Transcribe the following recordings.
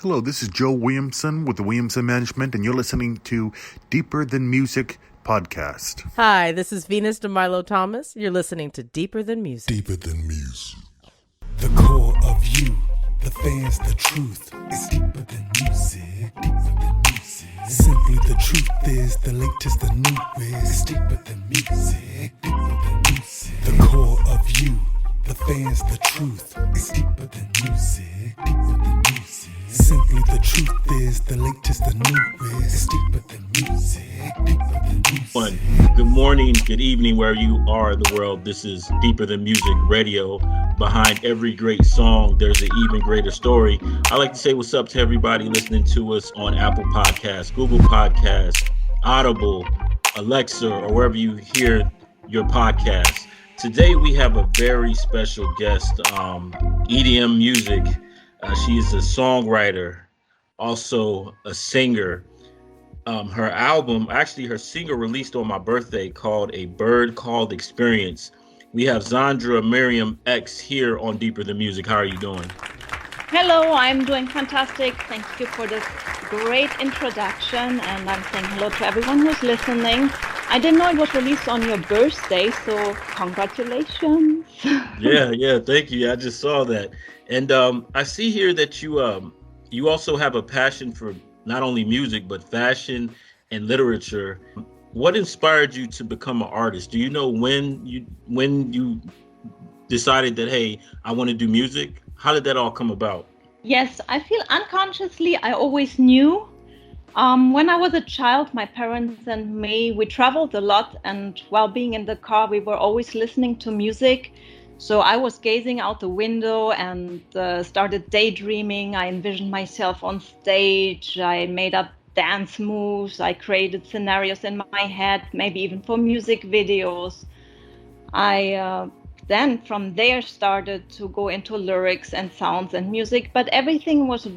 Hello, this is Joe Williamson with the Williamson Management, and you're listening to Deeper Than Music podcast. Hi, this is Venus DeMilo Thomas. You're listening to Deeper Than Music. Deeper Than Music. The core of you, the fans, the truth is deeper than music. Deeper than music. Simply the truth is the latest, the newest. It's deeper than music. Deeper than music. The core of you, the fans, the truth is deeper than music. Deeper than music. Simply the truth is the latest, the newest. It's deeper than music. Deeper than music. Good morning, good evening, wherever you are in the world. This is Deeper Than Music Radio. Behind every great song, there's an even greater story. I like to say what's up to everybody listening to us on Apple Podcasts, Google Podcasts, Audible, Alexa, or wherever you hear your podcasts. Today we have a very special guest, EDM Music. She is a songwriter, also a singer. Her album, actually her single released on my birthday called A Bird Called Experience. We have Xandra Miriam X here on Deeper Than Music. How are you doing? Hello, I'm doing fantastic. Thank you for this great introduction, and I'm saying hello to everyone who's listening. I didn't know it was released on your birthday, so congratulations. Yeah, thank you. I just saw that. And I see here that you also have a passion for not only music, but fashion and literature. What inspired you to become an artist? Do you know when you decided that, hey, I want to do music? How did that all come about? Yes, I feel unconsciously I always knew. When I was a child, my parents and me, we traveled a lot, and while being in the car, we were always listening to music. So I was gazing out the window and started daydreaming. I envisioned myself on stage. I made up dance moves. I created scenarios in my head, maybe even for music videos. I then from there started to go into lyrics and sounds and music, but everything was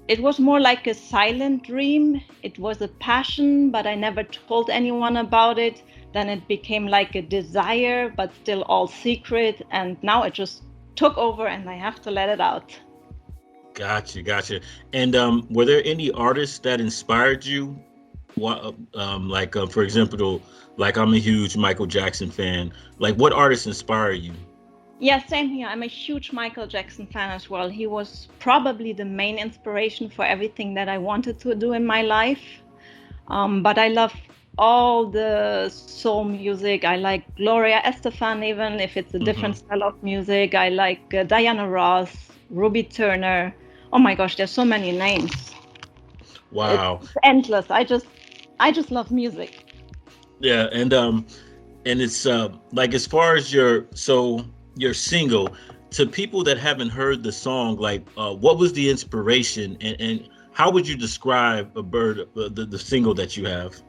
it was more like a silent dream. It was a passion, but I never told anyone about it. Then it became like a desire, but still all secret. And now it just took over and I have to let it out. Gotcha. And were there any artists that inspired you? For example, like I'm a huge Michael Jackson fan. Like, what artists inspire you? Yeah, same here. I'm a huge Michael Jackson fan as well. He was probably the main inspiration for everything that I wanted to do in my life. But I love all the soul music. I like Gloria Estefan, even if it's a different style of music. I like Diana Ross, Ruby Turner. Oh my gosh, there's so many names. Wow. It's endless. I just love music. Yeah, and it's like, as far as your single, to people that haven't heard the song, like what was the inspiration and how would you describe the single that you have?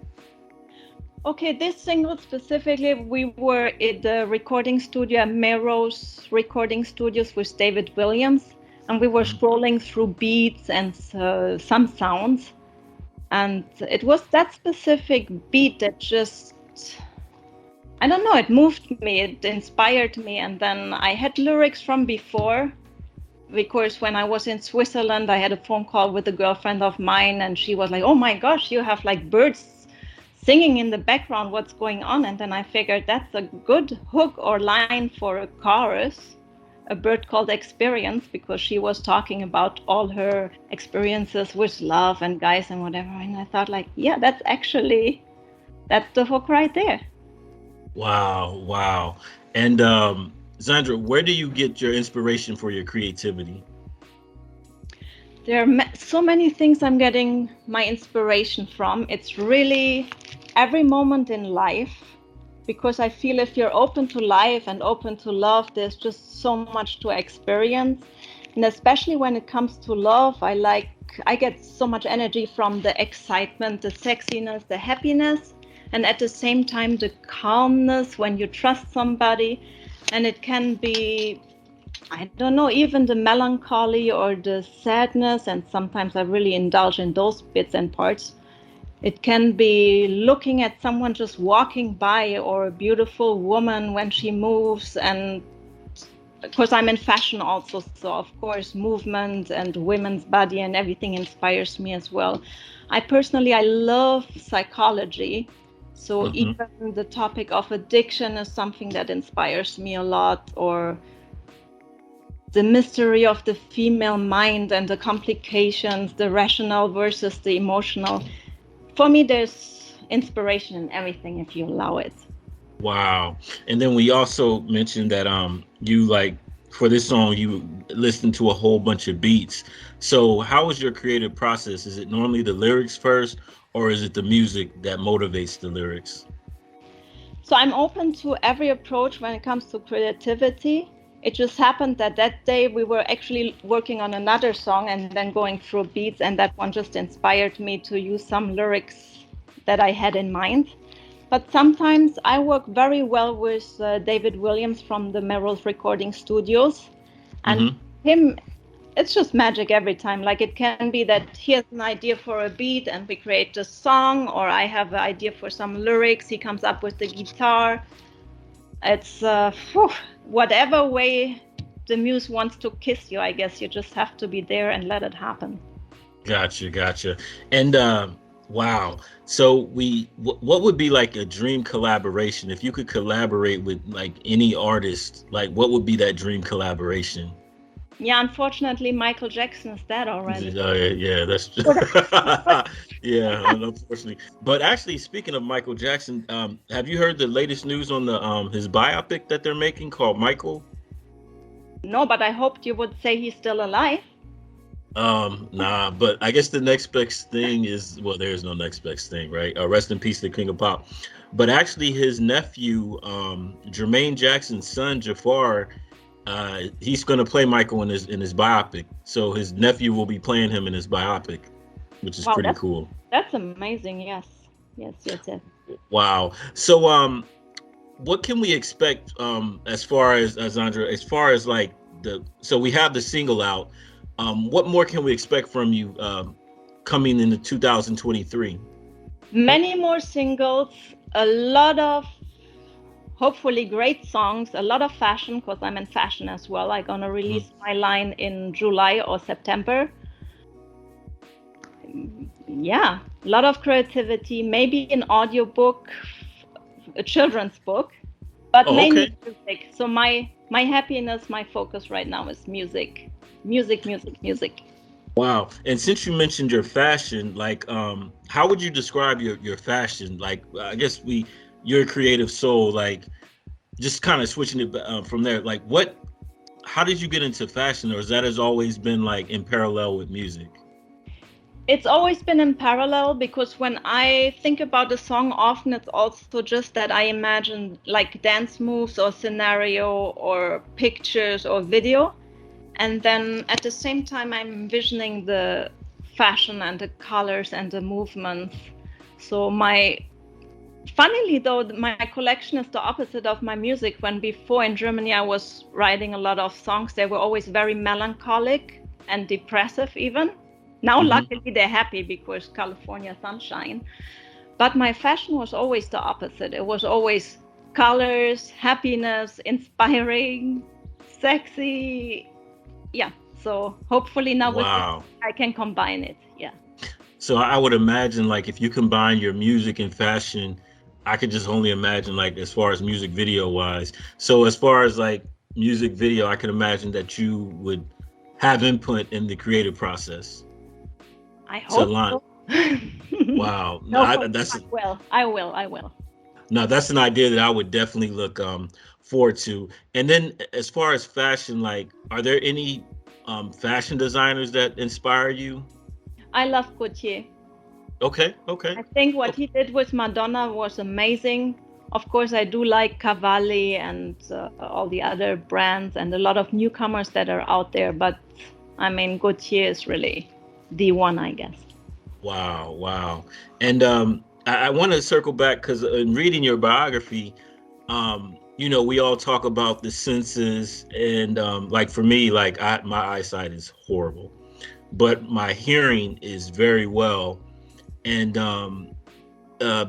Okay, this single specifically, we were at the recording studio, Melrose Recording Studios with David Williams, and we were scrolling through beats and some sounds. And it was that specific beat that just, I don't know, it moved me, it inspired me. And then I had lyrics from before, because when I was in Switzerland, I had a phone call with a girlfriend of mine, and she was like, oh my gosh, you have like birds singing in the background, what's going on? And then I figured that's a good hook or line for a chorus, A Bird Called Experience, because she was talking about all her experiences with love and guys and whatever. And I thought, like, yeah, that's the hook right there. Wow. And Xandra, where do you get your inspiration for your creativity? There are so many things I'm getting my inspiration from. It's really every moment in life, because I feel if you're open to life and open to love, there's just so much to experience. And especially when it comes to love, I get so much energy from the excitement, the sexiness, the happiness, and at the same time, the calmness when you trust somebody. And it can be, I don't know, even the melancholy or the sadness. And sometimes I really indulge in those bits and parts. It can be looking at someone just walking by, or a beautiful woman when she moves, and course, I'm in fashion also, so of course movement and women's body and everything inspires me as well. I love psychology, so even the topic of addiction is something that inspires me a lot, or the mystery of the female mind and the complications, the rational versus the emotional. For me, there's inspiration in everything if you allow it. Wow. And then we also mentioned that you, like, for this song you listened to a whole bunch of beats. So how is your creative process? Is it normally the lyrics first, or is it the music that motivates the lyrics? So I'm open to every approach when it comes to creativity. It just happened that day we were actually working on another song and then going through beats, and that one just inspired me to use some lyrics that I had in mind. But sometimes I work very well with David Williams from the Melrose Recording Studios. And him, it's just magic every time. Like, it can be that he has an idea for a beat and we create a song, or I have an idea for some lyrics, he comes up with the guitar. It's whatever way the muse wants to kiss you, I guess you just have to be there and let it happen. Gotcha. And wow. So what would be like a dream collaboration? If you could collaborate with like any artist, like what would be that dream collaboration? Yeah, unfortunately, Michael Jackson is dead already. Yeah, that's true. Yeah, unfortunately. But actually, speaking of Michael Jackson, have you heard the latest news on the his biopic that they're making called Michael? No, but I hoped you would say he's still alive. Nah, but I guess the next best thing is, well, there is no next best thing, right? Rest in peace, the King of Pop. But actually, his nephew, Jermaine Jackson's son, Jafar, he's going to play Michael in his biopic. So his nephew will be playing him in his biopic, which is pretty cool. That's amazing. Yes. Wow. So what can we expect as far as Xandra, as far as like so we have the single out. What more can we expect from you coming into 2023? Many more singles, a lot of hopefully great songs, a lot of fashion, because I'm in fashion as well. I'm going to release my line in July or September. Yeah, a lot of creativity, maybe an audiobook, a children's book, but mainly music. So my happiness, my focus right now is music. Music. Wow. And since you mentioned your fashion, like, how would you describe your fashion? Like, I guess your creative soul, like, just kind of switching it from there. Like, how did you get into fashion, or has always been like in parallel with music? It's always been in parallel, because when I think about a song, often it's also just that I imagine like dance moves or scenario or pictures or video. And then at the same time, I'm envisioning the fashion and the colors and the movements. So funnily though, my collection is the opposite of my music. When before in Germany, I was writing a lot of songs, they were always very melancholic and depressive even. Now, luckily, they're happy because California sunshine. But my fashion was always the opposite. It was always colors, happiness, inspiring, sexy. Yeah, so hopefully now with this, I can combine it. Yeah. So I would imagine, like, if you combine your music and fashion, I could just only imagine, like, as far as music video wise. So as far as like music video, I can imagine that you would have input in the creative process. I hope so. Wow. I will. No, that's an idea that I would definitely look forward to. And then as far as fashion, like, are there any fashion designers that inspire you? I love Gautier. Okay. I think what he did with Madonna was amazing. Of course, I do like Cavalli and all the other brands and a lot of newcomers that are out there. But I mean, Gautier is really the one, I guess. Wow. And I want to circle back, because in reading your biography, we all talk about the senses, and like for me, like my eyesight is horrible, but my hearing is very well. And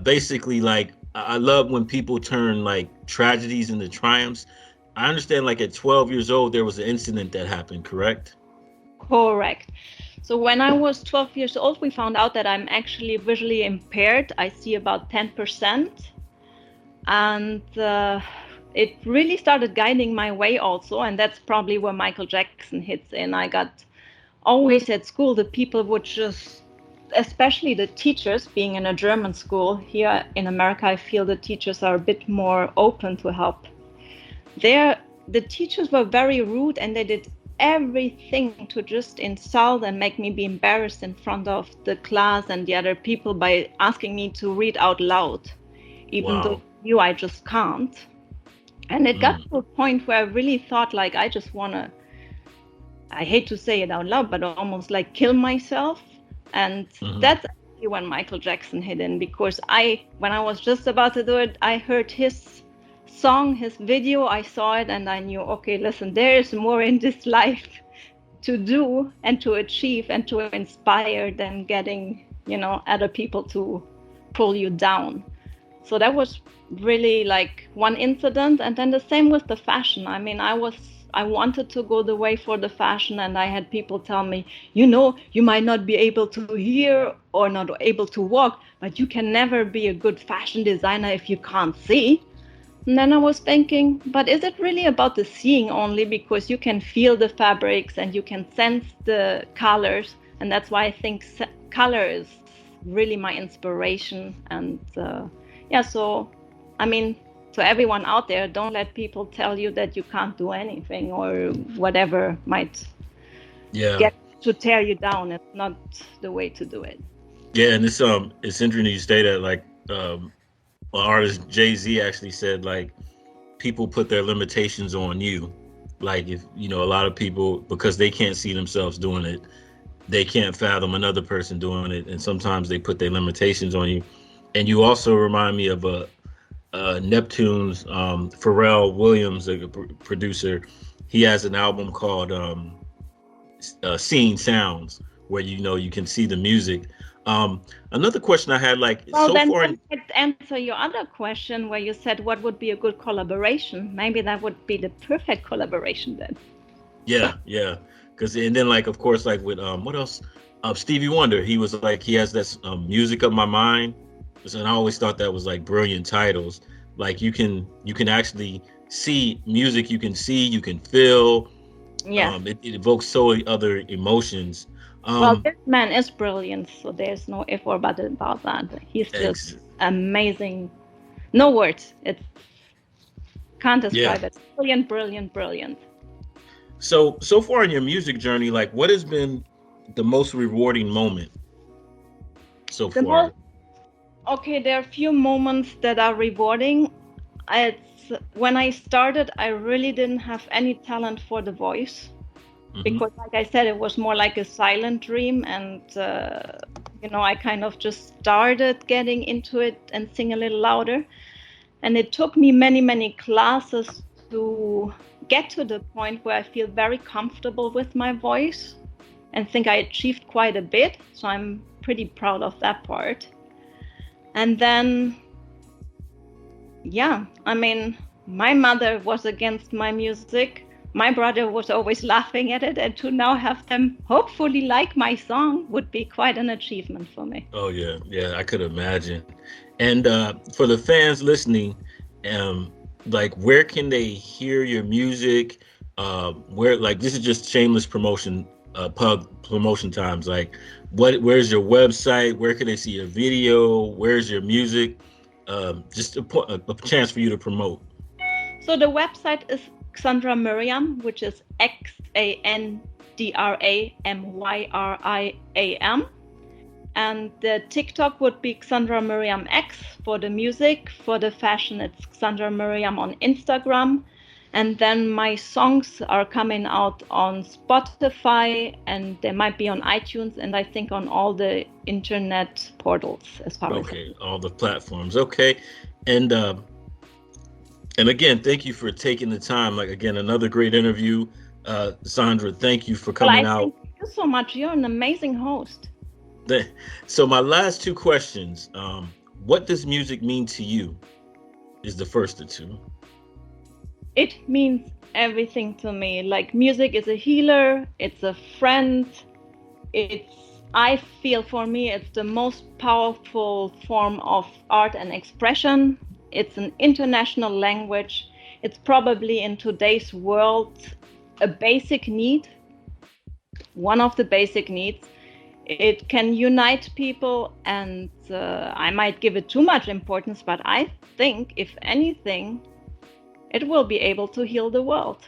basically, like, I love when people turn like tragedies into triumphs. I understand like at 12 years old, there was an incident that happened, correct? Correct. So when I was 12 years old, we found out that I'm actually visually impaired. I see about 10%. And it really started guiding my way also. And that's probably where Michael Jackson hits in. I got always at school, the people would just, especially the teachers, being in a German school here in America, I feel the teachers are a bit more open to help. The teachers were very rude, and they did everything to just insult and make me be embarrassed in front of the class and the other people by asking me to read out loud, even though I just can't. And it got to a point where I really thought, like, I just want to, I hate to say it out loud, but almost like kill myself. And that's actually when Michael Jackson hit in, because when I was just about to do it, I heard his song, his video, I saw it, and I knew, okay, listen, there is more in this life to do and to achieve and to inspire than getting, other people to pull you down. So that was really like one incident. And then the same with the fashion. I mean, I wanted to go the way for the fashion, and I had people tell me, you might not be able to hear or not able to walk, but you can never be a good fashion designer if you can't see. And then I was thinking, but is it really about the seeing only? Because you can feel the fabrics and you can sense the colors. And that's why I think color is really my inspiration. And so, I mean, to everyone out there, don't let people tell you that you can't do anything or whatever might get to tear you down. It's not the way to do it. Yeah, and it's interesting you say that. Like, artist Jay-Z actually said, like, people put their limitations on you. Like, if a lot of people, because they can't see themselves doing it, they can't fathom another person doing it, and sometimes they put their limitations on you. And you also remind me of Neptune's Pharrell Williams, a producer. He has an album called Seeing Sounds, where you can see the music. Another question I had, like, I'd answer your other question where you said what would be a good collaboration. Maybe that would be the perfect collaboration then. Yeah. Because and then, like, of course, like with what else? Stevie Wonder. He was like, he has this Music of My Mind. And I always thought that was like brilliant titles. Like, you can actually see music, you can see, you can feel. Yeah. It evokes so many other emotions. This man is brilliant, so there's no if or but about that. He's just amazing. No words. It can't describe it. Brilliant. So far in your music journey, like, what has been the most rewarding moment so far? There are a few moments that are rewarding. When I started, I really didn't have any talent for the voice. Because, like I said, it was more like a silent dream, and I kind of just started getting into it and sing a little louder. And it took me many classes to get to the point where I feel very comfortable with my voice and think I achieved quite a bit. So I'm pretty proud of that part. And then, my mother was against my music. My brother was always laughing at it, and to now have them hopefully like my song would be quite an achievement for me. Oh yeah, I could imagine. And for the fans listening, like, where can they hear your music? Where, like, this is just shameless promotion, promotion times. Like, where's your website? Where can they see your video? Where's your music? Just a chance for you to promote. So the website is Xandra Miriam, which is XandramYriam. And the TikTok would be Xandra Miriam X for the music. For the fashion, it's Xandra Miriam on Instagram. And then my songs are coming out on Spotify, and they might be on iTunes, and I think on all the internet portals as far as. Okay, all the platforms. Okay. And again, thank you for taking the time. Like, again, another great interview. Xandra, thank you for coming out. Thank you so much. You're an amazing host. So my last two questions. What does music mean to you? Is the first of two. It means everything to me. Like, music is a healer, it's a friend, I feel for me it's the most powerful form of art and expression. It's an international language. It's probably in today's world a basic need, one of the basic needs. It can unite people, and I might give it too much importance, but I think, if anything, it will be able to heal the world.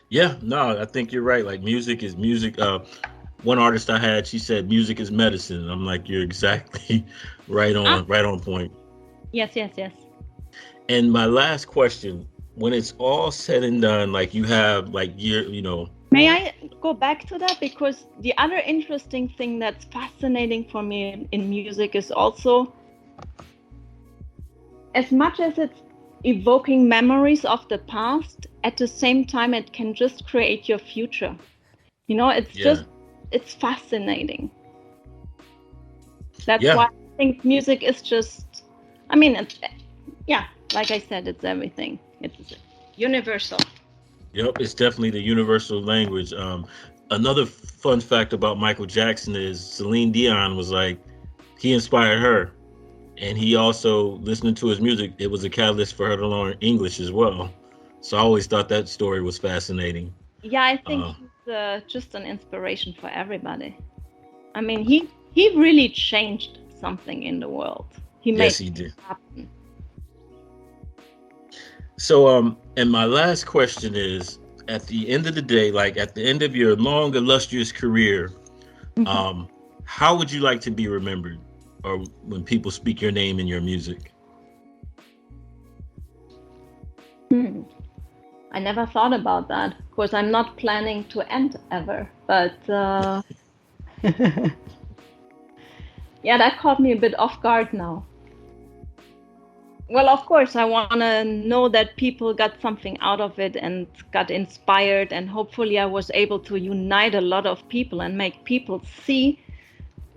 Yeah, no, I think you're right. Like, music is music. One artist I had, she said music is medicine. And I'm like, you're exactly right on point. Yes. And my last question, when it's all said and done, like, you have like May I go back to that? Because the other interesting thing that's fascinating for me in music is also, as much as it's evoking memories of the past, at the same time it can just create your future. It's fascinating. That's why I think music is just, like I said, it's everything. It's universal. Yep, it's definitely the universal language. Another fun fact about Michael Jackson is Celine Dion was like, he inspired her. And he also, listening to his music, it was a catalyst for her to learn English as well. So I always thought that story was fascinating. Yeah, I think he's just an inspiration for everybody. I mean, he really changed something in the world. He did. It happen. So, and my last question is, at the end of the day, like at the end of your long, illustrious career, how would you like to be remembered, or when people speak your name in your music? I never thought about that. Of course, I'm not planning to end ever, but yeah, that caught me a bit off guard now. Well, of course, I want to know that people got something out of it and got inspired, and hopefully I was able to unite a lot of people and make people see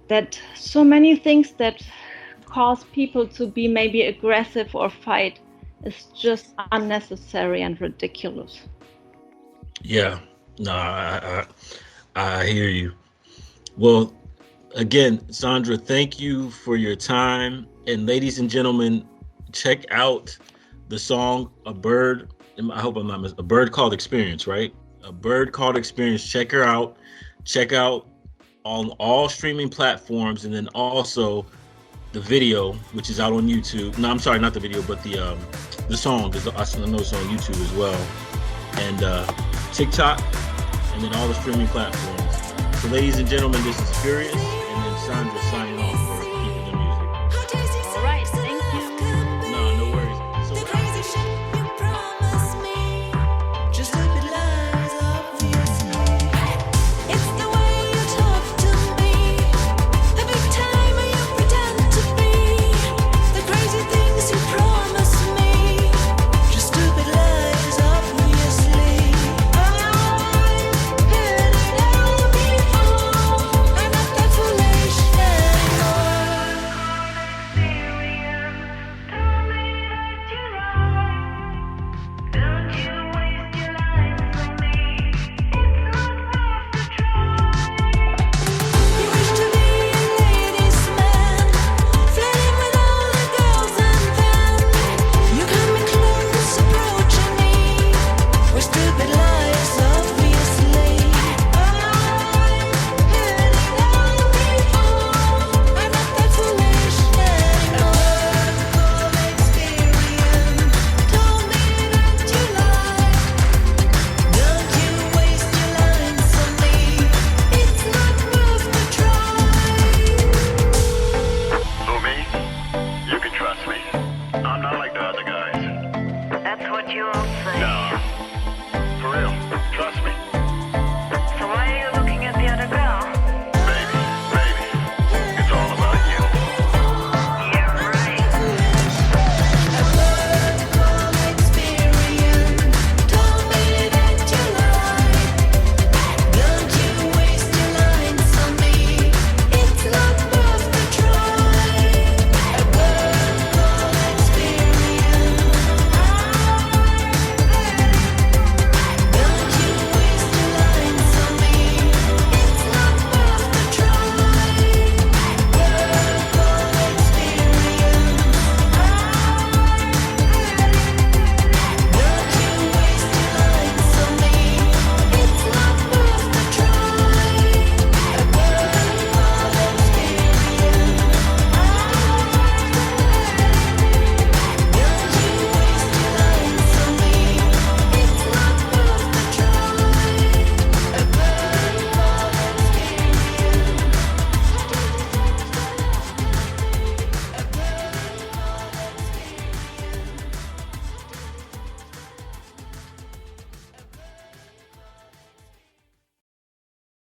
that so many things that cause people to be maybe aggressive or fight is just unnecessary and ridiculous. Yeah, no, I hear you. Well, again, Xandra, thank you for your time. And ladies and gentlemen, check out the song A Bird Called Experience, right? A Bird Called Experience. Check her out. Check out on all streaming platforms, and then also the video, which is out on YouTube. No, I'm sorry, not the video, but the song. I know it's on YouTube as well, and TikTok, and then all the streaming platforms. So, ladies and gentlemen, this is Furyus, and then Xandra signing off.